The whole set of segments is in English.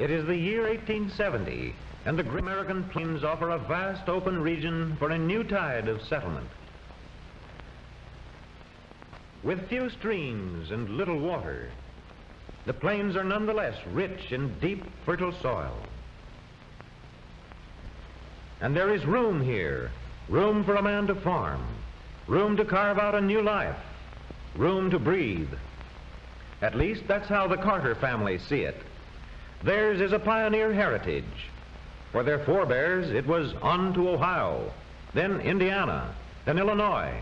It is the year 1870, and the great American plains offer a vast open region for a new tide of settlement. With few streams and little water, the plains are nonetheless rich in deep, fertile soil. And there is room here, room for a man to farm, room to carve out a new life, room to breathe. At least that's how the Carter family see it. Theirs is a pioneer heritage. For their forebears, it was on to Ohio, then Indiana, then Illinois,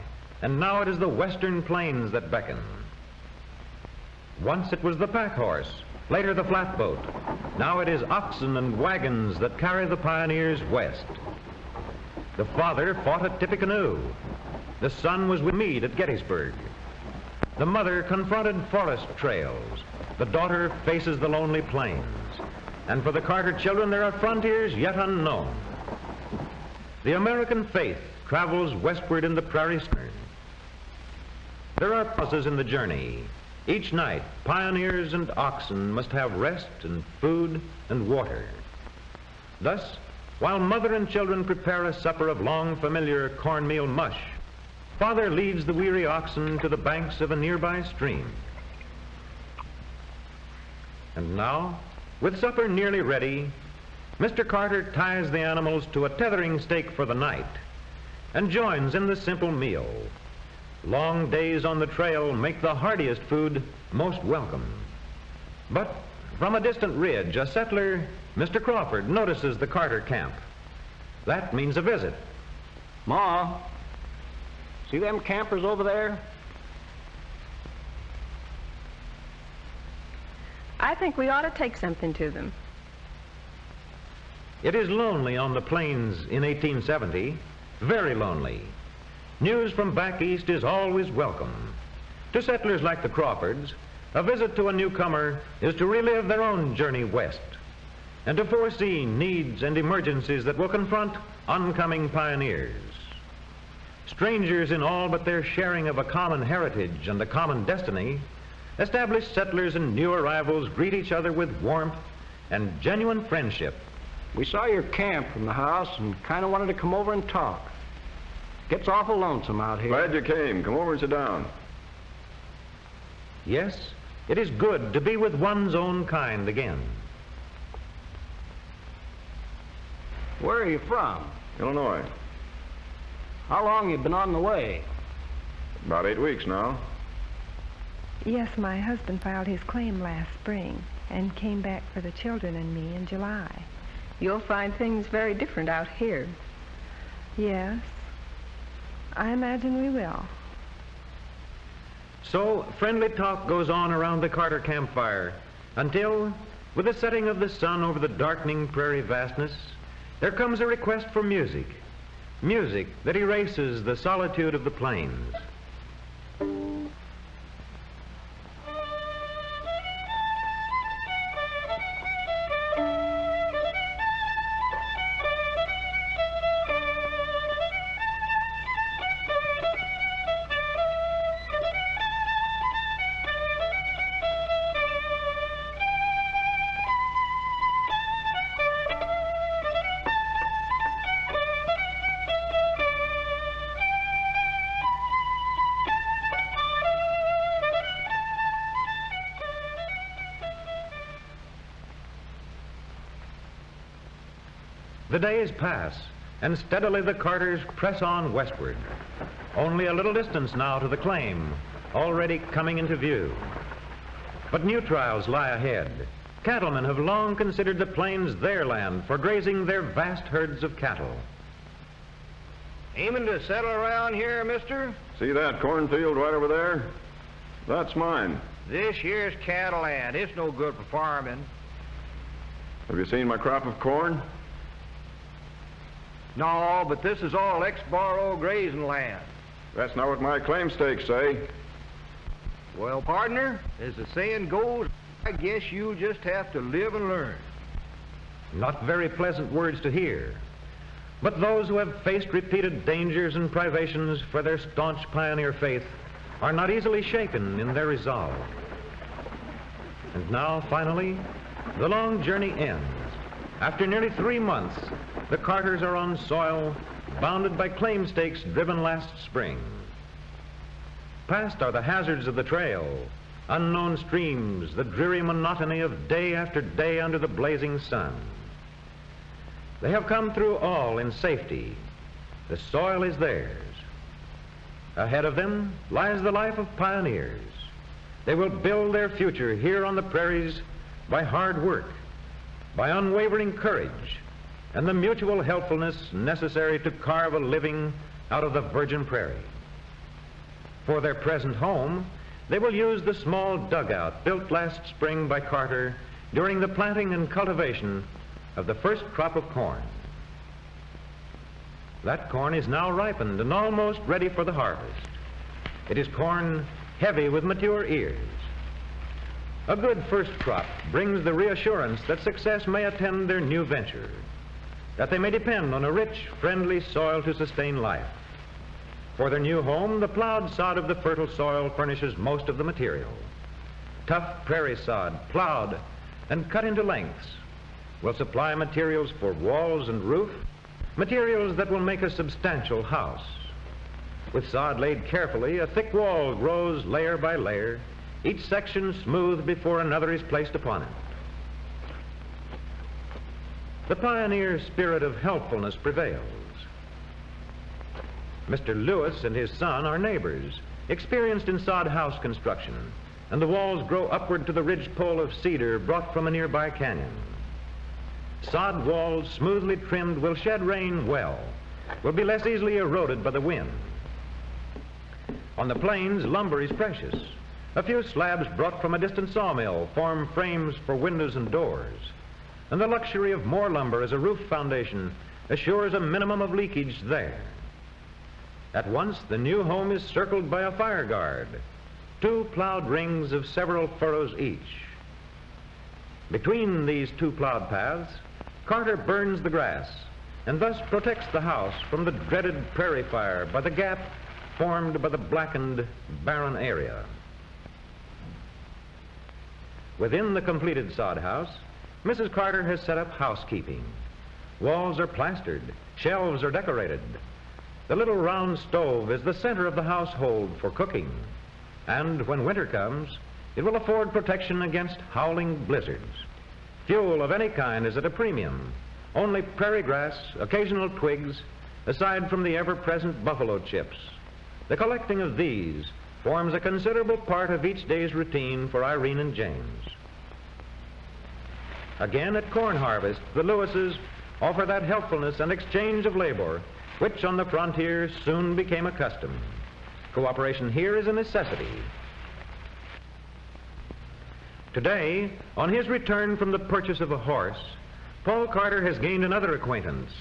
and now it is the western plains that beckon. Once it was the pack horse, later the flatboat. Now it is oxen and wagons that carry the pioneers west. The father fought at Tippecanoe. The son was with Meade at Gettysburg. The mother confronted forest trails. The daughter faces the lonely plains. And for the Carter children, there are frontiers yet unknown. The American faith travels westward in the prairie stern. There are pauses in the journey. Each night, pioneers and oxen must have rest and food and water. Thus, while mother and children prepare a supper of long familiar cornmeal mush, father leads the weary oxen to the banks of a nearby stream. And now, with supper nearly ready, Mr. Carter ties the animals to a tethering stake for the night and joins in the simple meal. Long days on the trail make the hardiest food most welcome. But from a distant ridge, a settler, Mr. Crawford, notices the Carter camp. That means a visit. Ma, see them campers over there? I think we ought to take something to them. It is lonely on the plains in 1870, very lonely. News from back east is always welcome. To settlers like the Crawfords, a visit to a newcomer is to relive their own journey west and to foresee needs and emergencies that will confront oncoming pioneers. Strangers in all but their sharing of a common heritage and a common destiny, established settlers and new arrivals greet each other with warmth and genuine friendship. We saw your camp from the house and kind of wanted to come over and talk. Gets awful lonesome out here. Glad you came. Come over and sit down. Yes, it is good to be with one's own kind again. Where are you from? Illinois. How long you been on the way? About 8 weeks now. Yes, my husband filed his claim last spring and came back for the children and me in July. You'll find things very different out here. Yes, I imagine we will. So friendly talk goes on around the Carter campfire until, with the setting of the sun over the darkening prairie vastness, there comes a request for music. Music that erases the solitude of the plains. The days pass, and steadily the Carters press on westward. Only a little distance now to the claim, already coming into view. But new trials lie ahead. Cattlemen have long considered the plains their land for grazing their vast herds of cattle. Aiming to settle around here, mister? See that cornfield right over there? That's mine. This here's cattle land. It's no good for farming. Have you seen my crop of corn? No, but this is all ex-borrow grazing land. That's not what my claim stakes say. Well, partner, as the saying goes, I guess you'll just have to live and learn. Not very pleasant words to hear. But those who have faced repeated dangers and privations for their staunch pioneer faith are not easily shaken in their resolve. And now, finally, The long journey ends. After nearly 3 months, the Carters are on soil bounded by claim stakes driven last spring. Past are the hazards of the trail, unknown streams, the dreary monotony of day after day under the blazing sun. They have come through all in safety. The soil is theirs. Ahead of them lies the life of pioneers. They will build their future here on the prairies by hard work, by unwavering courage, and the mutual helpfulness necessary to carve a living out of the virgin prairie. For their present home, they will use the small dugout built last spring by Carter during the planting and cultivation of the first crop of corn. That corn is now ripened and almost ready for the harvest. It is corn heavy with mature ears. A good first crop brings the reassurance that success may attend their new venture, that they may depend on a rich, friendly soil to sustain life. For their new home, the plowed sod of the fertile soil furnishes most of the material. Tough prairie sod, plowed and cut into lengths, will supply materials for walls and roof, materials that will make a substantial house. With sod laid carefully, a thick wall grows layer by layer, each section smooth before another is placed upon it. The pioneer spirit of helpfulness prevails. Mr. Lewis and his son are neighbors, experienced in sod house construction, and the walls grow upward to the ridgepole of cedar brought from a nearby canyon. Sod walls, smoothly trimmed, will shed rain well, will be less easily eroded by the wind. On the plains, lumber is precious. A few slabs brought from a distant sawmill form frames for windows and doors, and the luxury of more lumber as a roof foundation assures a minimum of leakage there. At once, the new home is circled by a fire guard, 2 plowed rings of several furrows each. Between these 2 plowed paths, Carter burns the grass and thus protects the house from the dreaded prairie fire by the gap formed by the blackened, barren area. Within the completed sod house, Mrs. Carter has set up housekeeping. Walls are plastered, shelves are decorated. The little round stove is the center of the household for cooking, and when winter comes, it will afford protection against howling blizzards. Fuel of any kind is at a premium. Only prairie grass, occasional twigs, aside from the ever-present buffalo chips. The collecting of these forms a considerable part of each day's routine for Irene and James. Again, at corn harvest, the Lewises offer that helpfulness and exchange of labor which on the frontier soon became a custom. Cooperation here is a necessity. Today, on his return from the purchase of a horse, Paul Carter has gained another acquaintance,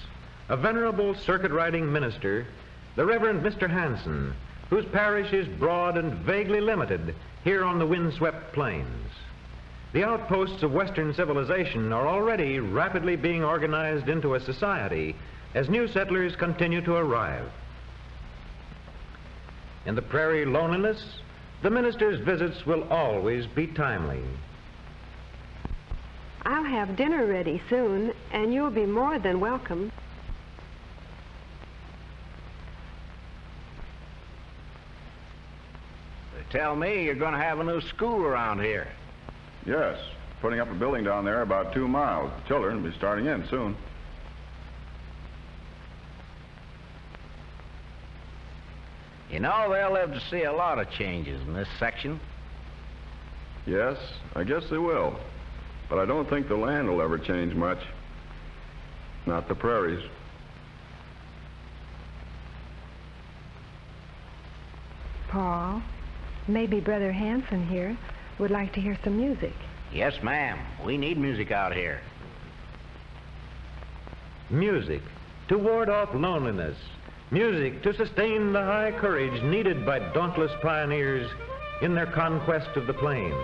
a venerable circuit-riding minister, the Reverend Mr. Hanson, whose parish is broad and vaguely limited here on the windswept plains. The outposts of Western civilization are already rapidly being organized into a society as new settlers continue to arrive. In the prairie loneliness, the minister's visits will always be timely. I'll have dinner ready soon, and you'll be more than welcome. They tell me you're going to have a new school around here. Yes, putting up a building down there about 2 miles. The children will be starting in soon. You know, they'll live to see a lot of changes in this section. Yes, I guess they will. But I don't think the land will ever change much. Not the prairies. Paul, maybe Brother Hanson here would like to hear some music. Yes, ma'am. We need music out here. Music to ward off loneliness. Music to sustain the high courage needed by dauntless pioneers in their conquest of the plains.